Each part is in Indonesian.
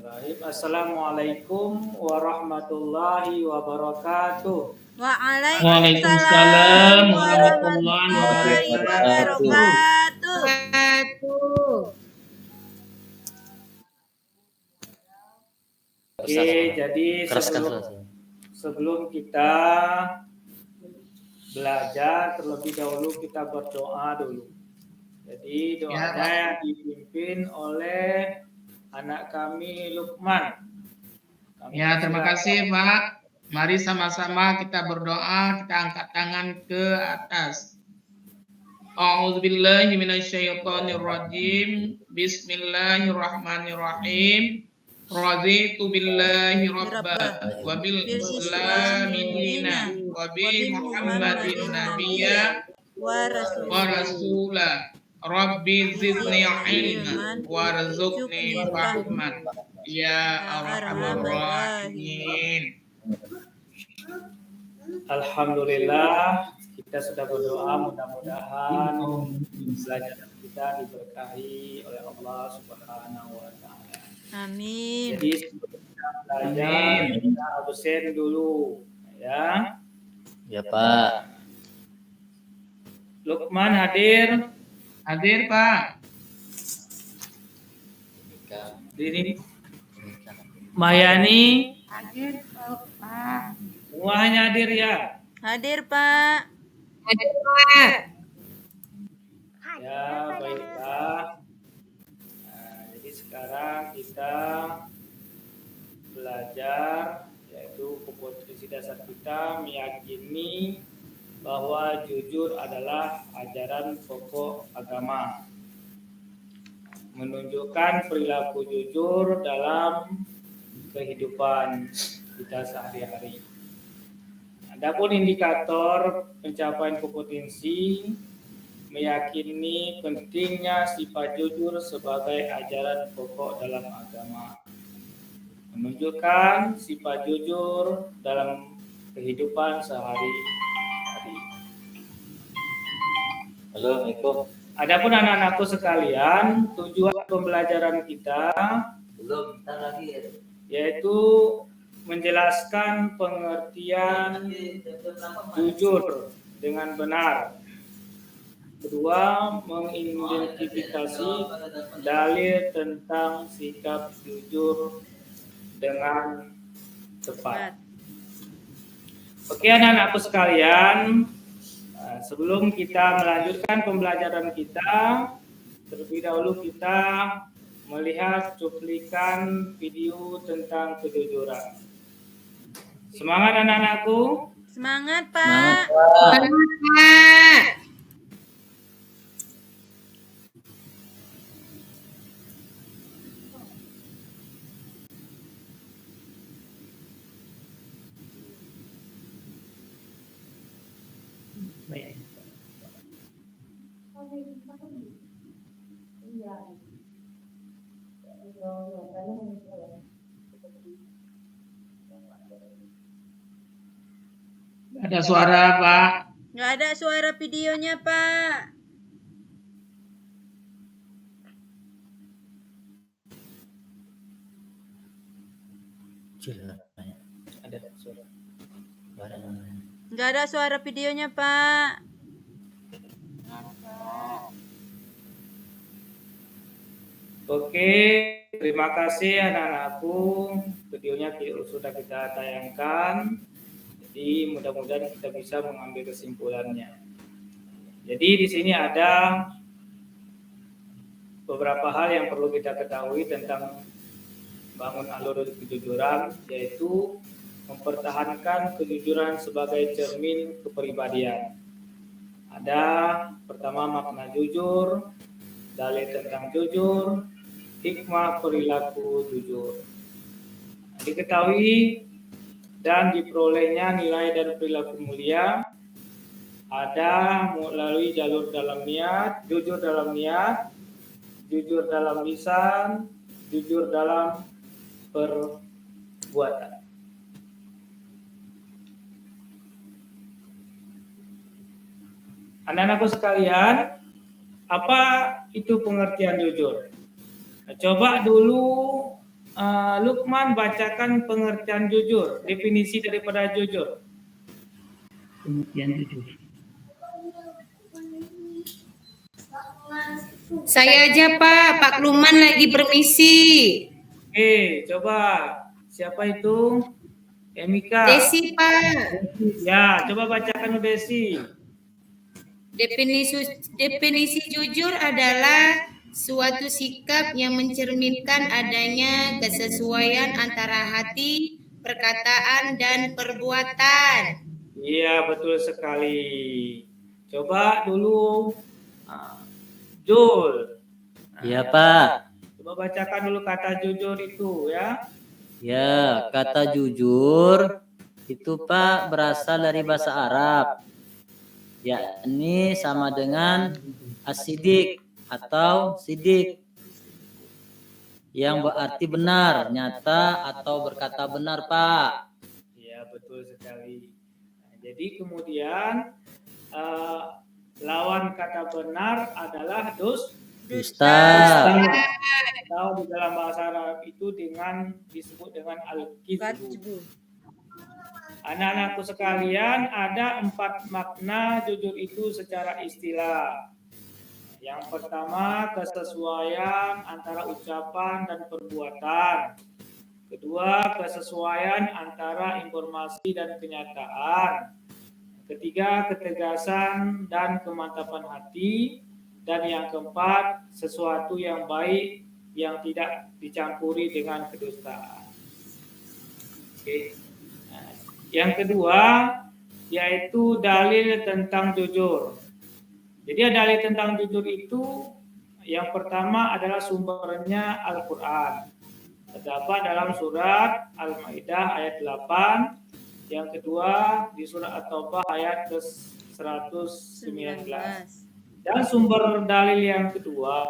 Assalamualaikum warahmatullahi wabarakatuh. Waalaikumsalam warahmatullahi wabarakatuh. wabarakatuh. Oke, jadi sebelum kita belajar, terlebih dahulu kita berdoa dulu. Jadi doanya dipimpin oleh anak kami Lukman. Terima kasih Pak. Mari sama-sama kita berdoa, kita angkat tangan ke atas. A'udzubillahi minasyaitonirrajim. Bismillahirrahmanirrahim. Raditu billahi rabba wa bil islami dina wa bi Muhammadin nabiyya wa rasula. Rabbi zidni ilman warzuqni fahman ya arhamar rahimin. Alhamdulillah, kita sudah berdoa, mudah-mudahan belajar kita diberkahi oleh Allah Subhanahu wa taala. Amin. Jadi sebelum kita belajar, kita absen dulu ya. Ya Pak. Lukman hadir? Hadir Pak. Dini Mayani? Hadir Pak. Semuanya hadir ya? Hadir Pak. Hadir Pak. Ya, baiklah. Nah, jadi sekarang kita belajar, yaitu kompetensi dasar kita meyakini bahwa jujur adalah ajaran pokok agama, menunjukkan perilaku jujur dalam kehidupan kita sehari-hari. Adapun indikator pencapaian kompetensi meyakini pentingnya sifat jujur sebagai ajaran pokok dalam agama, menunjukkan sifat jujur dalam kehidupan sehari-hari. Halo, Eko. Adapun anak-anakku sekalian, tujuan pembelajaran kita yaitu menjelaskan pengertian jujur dengan benar. Kedua, mengidentifikasi dalil tentang sikap jujur dengan tepat. Oke anak-anakku sekalian, sebelum kita melanjutkan pembelajaran kita, terlebih dahulu kita melihat cuplikan video tentang kejujuran. Semangat anak-anakku. Semangat Pak. Semangat Pak. Ada suara Pak. Nggak ada suara videonya Pak. Ada suara. Nggak ada suara videonya Pak. Oke, terima kasih anak-anakku. Videonya sudah kita tayangkan. Jadi mudah-mudahan kita bisa mengambil kesimpulannya. Jadi di sini ada beberapa hal yang perlu kita ketahui tentang bangun alur kejujuran, yaitu mempertahankan kejujuran sebagai cermin kepribadian. Ada pertama makna jujur, dalil tentang jujur, hikmah perilaku jujur. Diketahui dan diperolehnya nilai dan perilaku mulia ada melalui jalur dalam niat, jujur dalam niat, jujur dalam lisan, jujur dalam perbuatan. Anak-anakku sekalian, apa itu pengertian jujur? Nah, coba dulu Lukman bacakan pengertian jujur, definisi daripada jujur. Pengertian jujur. Saya aja Pak Kluman lagi permisi. Oke, coba siapa itu? Emika. Desi Pak. Ya, coba bacakan Desi. Definisi jujur adalah suatu sikap yang mencerminkan adanya kesesuaian antara hati, perkataan, dan perbuatan. Iya, betul sekali. Coba dulu Jul. Iya, Pak. Coba bacakan dulu kata jujur itu ya. Ya, kata jujur itu Pak berasal dari bahasa Arab. Yakni sama dengan asidik atau sidik. Yang berarti benar, nyata atau berkata benar, Pak. Iya, betul sekali. Nah, jadi kemudian lawan kata benar adalah Dusta. Atau di dalam bahasa Arab itu disebut dengan al-kizbu. Anak-anakku sekalian, ada 4 makna jujur itu secara istilah. Yang pertama, kesesuaian antara ucapan dan perbuatan. Kedua, kesesuaian antara informasi dan kenyataan. Ketiga, ketegasan dan kemantapan hati. Dan yang keempat, sesuatu yang baik yang tidak dicampuri dengan kedustaan. Oke. Nah, yang kedua yaitu dalil tentang jujur. Jadi dalil tentang jujur itu yang pertama adalah sumbernya Al-Quran. Terdapat dalam surat Al-Maidah ayat 8. Yang kedua di surat At-Taubah ayat ke-119. Dan sumber dalil yang kedua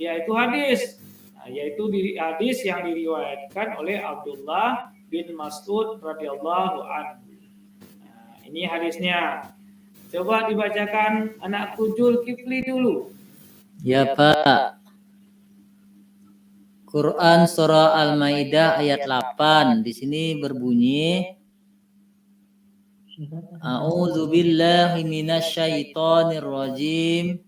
yaitu hadis. Nah, yaitu hadis yang diriwayatkan oleh Abdullah bin Mas'ud radhiyallahu anhu. Nah, ini hadisnya. Coba dibacakan anakku Zulkifli dulu. Ya, Pak. Quran surah Al-Maidah ayat 8 di sini berbunyi A'udzu billahi minasyaitonir rajim.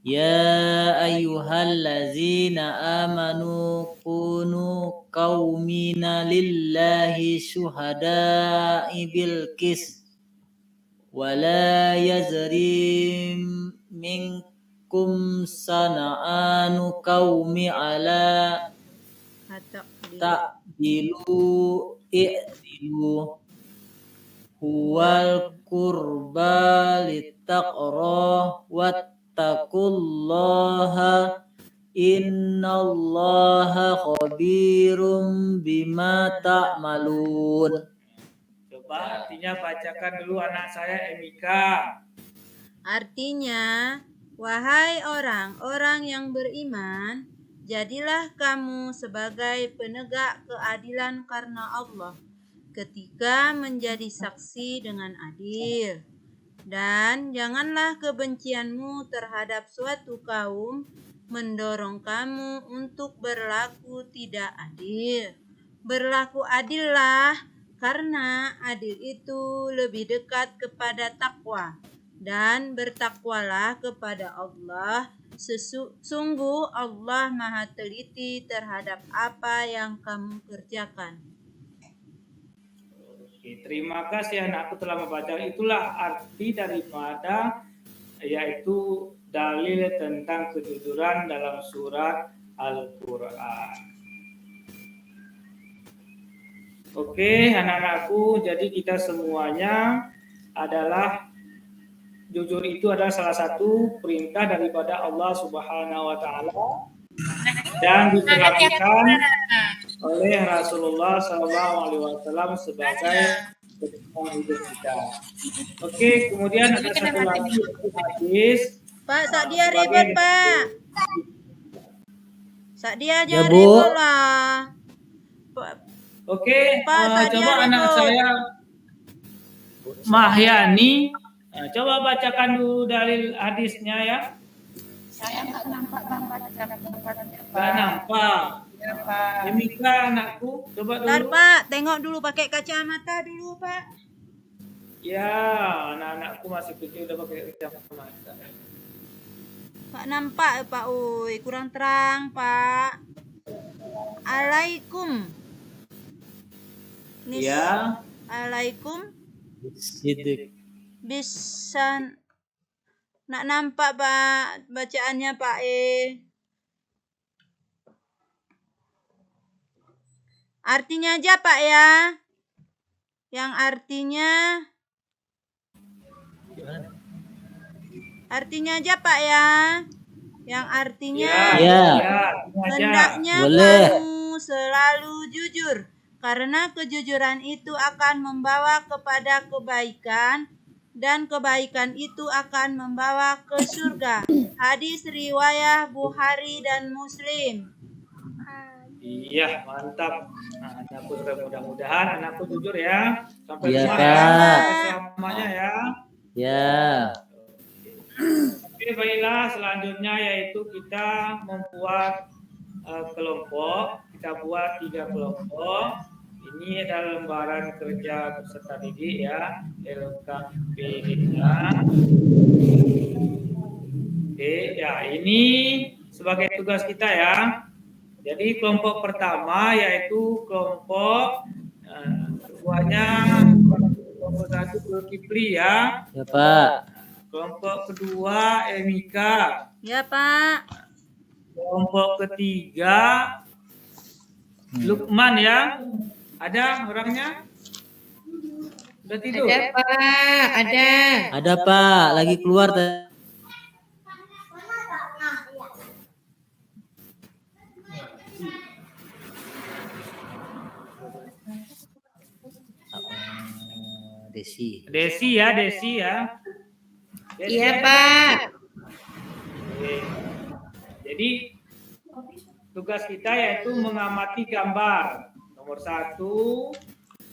Ya ayyuhallazina amanu kunu qaumina lillahi syuhada'i bil qis wa la yazrim minkum sana'anu qaumi ala ta'dilu i'dilu huwal qurba littaqra wattaqullaha innallaha khabirum bima ta'malun. Coba artinya bacakan dulu anak saya Emika. Artinya, wahai orang-orang yang beriman, jadilah kamu sebagai penegak keadilan karena Allah ketika menjadi saksi dengan adil. Dan janganlah kebencianmu terhadap suatu kaum mendorong kamu untuk berlaku tidak adil. Berlaku adillah, karena adil itu lebih dekat kepada takwa. Dan bertakwalah kepada Allah. Sungguh Allah Maha teliti terhadap apa yang kamu kerjakan. Oke, terima kasih anakku telah membaca. Itulah arti daripada yaitu dalil tentang kejujuran dalam surat Al-Quran. Oke, anak-anakku, jadi kita semuanya adalah jujur itu adalah salah satu perintah daripada Allah Subhanahu wa taala dan diperlakukan oleh Rasulullah SAW sebagai pedoman hidup kita. Oke, kemudian ada satu lagi hadis. Pak, Sakdia ribet, Pak. Sakdia Ya, jangan Bu. ribet lah. Oke, Pak, Sakdia coba anak ribet. saya Mahyani, coba bacakan dulu dalil hadisnya ya. Saya nggak nampak Bang baca. Nggak nampak. Ya, Pak. Emika anakku, coba Bentar, dulu. Pak. Tengok dulu pakai kacamata dulu, Pak. Ya, anak-anakku masih kecil udah pakai kacamata. Pak nampak ya, Pak. Oi, kurang terang, Pak. Alaikum. Nis. Ya, Alaikum. Sidik. Bisa nak nampak, Pak, bacaannya, Pak Artinya aja, Pak ya. Yang artinya aja, Pak ya. Yang artinya Ya. hendaknya Boleh. kamu selalu jujur, karena kejujuran itu akan membawa kepada kebaikan, dan kebaikan itu akan membawa ke surga. Hadis riwayat Bukhari dan Muslim. Iya, mantap. Nah, anakku mudah-mudahan anakku jujur ya. Sampai Iya, rumah Pak. ya. Sampai selamanya ya. Ya. Oke, baiklah, selanjutnya yaitu kita membuat kelompok. Kita buat 3 kelompok. Ini adalah lembaran kerja peserta didik ya, LKPDK. Oke, ya ini sebagai tugas kita ya. Jadi kelompok pertama yaitu kelompok ketuanya kelompok 1 Zulkifli ya. Ya, Pak. Kelompok kedua Emika. Ya, Pak. Kelompok ketiga Lukman ya. Ada orangnya? Sudah tidur? Ada, Pak. Ada. Ada, Pak. Lagi keluar tadi. Desi. Desi ya, Desi ya. Desi Iya, ya. Pak. Oke. Jadi tugas kita yaitu mengamati gambar. Nomor 1,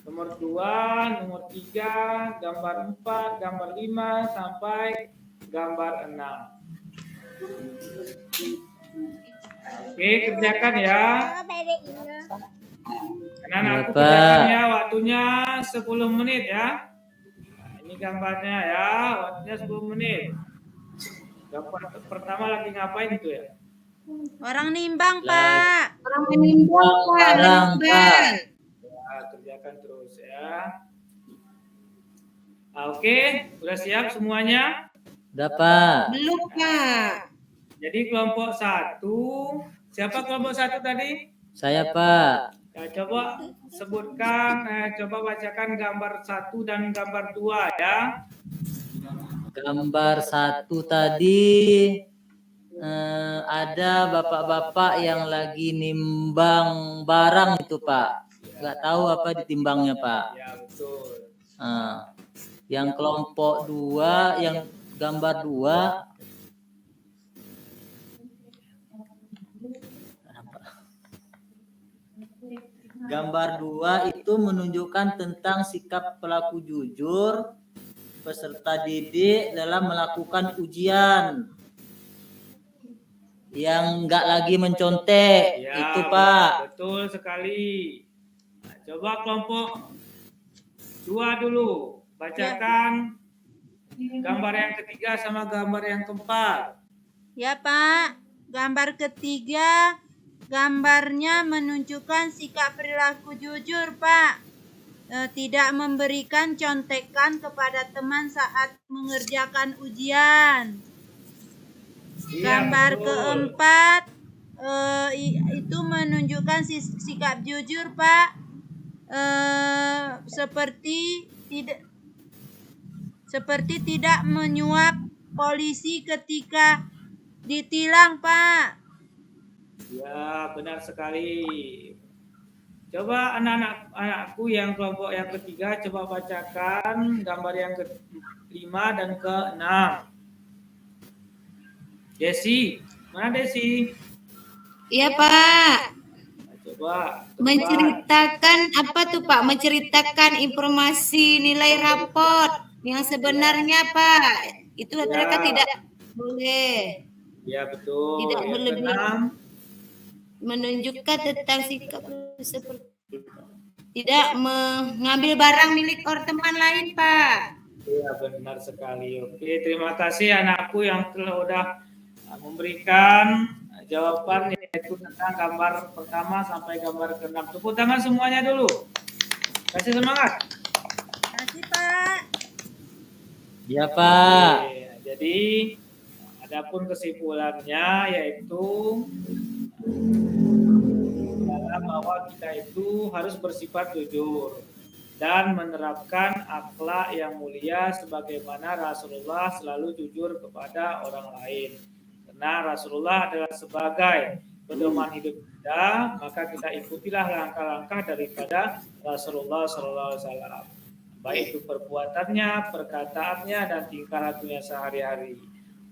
nomor 2, nomor 3, gambar 4, gambar 5 sampai gambar 6. Oke, kerjakan ya. Anak-anakku Bapak. kerjakan ya, waktunya 10 menit ya. Nah, ini gambarnya ya, waktunya 10 menit. Gambar pertama lagi ngapain itu ya? Orang nimbang, Pak. Orang menimbang, Pak. Orang, Menimbang. Ya, kerjakan terus ya. Oke, udah siap semuanya? Udah, Pak. Belum, Pak. Jadi kelompok 1, siapa kelompok 1 tadi? Saya, Pak. Ya, coba sebutkan, coba bacakan gambar 1 dan gambar 2 ya. Gambar 1 tadi ada bapak-bapak yang lagi nimbang barang itu, Pak. Nggak tahu apa ditimbangnya, Pak. Ya, betul. Yang kelompok 2, yang gambar 2, gambar 2 itu menunjukkan tentang sikap pelaku jujur peserta didik dalam melakukan ujian yang nggak lagi mencontek. Ya, Itu, Pak. betul sekali. Nah, coba kelompok 2 dulu. Bacakan gambar yang ketiga sama gambar yang keempat. Ya, Pak. Gambar ketiga, gambarnya menunjukkan sikap perilaku jujur, Pak. Tidak memberikan contekan kepada teman saat mengerjakan ujian. Iya, Gambar betul. keempat, itu menunjukkan sikap jujur, Pak. Seperti tidak menyuap polisi ketika ditilang, Pak. Ya, benar sekali. Coba anak-anakku yang kelompok yang ketiga, coba bacakan gambar yang ke-5 dan ke-6. Desi, mana Desi? Iya, Pak. Nah, coba. Menceritakan apa tuh, Pak? Menceritakan informasi nilai raport yang sebenarnya, Pak. Itu Ya. mereka tidak boleh. Ya, betul. Tidak Yang berlebihan. ke-6. menunjukkan tentang sikap seperti itu. Tidak mengambil barang milik orang teman lain, Pak. Iya, benar sekali. Oke, terima kasih anakku yang udah memberikan jawaban yaitu tentang gambar pertama sampai gambar ke-6. Tepuk tangan semuanya dulu. Kasih semangat. Kasih Pak. Ya Pak. Oke, jadi adapun kesimpulannya yaitu bahwa kita itu harus bersifat jujur dan menerapkan akhlak yang mulia sebagaimana Rasulullah selalu jujur kepada orang lain. Karena Rasulullah adalah sebagai pedoman hidup kita, maka kita ikutilah langkah-langkah daripada Rasulullah SAW. Baik itu perbuatannya, perkataannya, dan tingkah lakunya sehari-hari.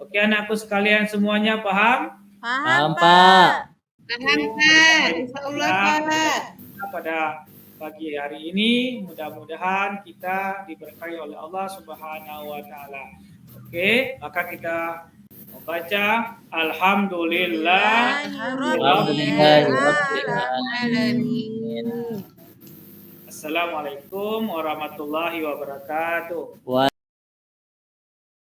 Oke anakku sekalian semuanya paham? Paham Pak. Paham, Pak. Insyaallah, Pak. Pada pagi hari ini mudah-mudahan kita diberkahi oleh Allah Subhanahu wa taala. Oke, maka kita membaca alhamdulillah. Assalamualaikum warahmatullahi wabarakatuh.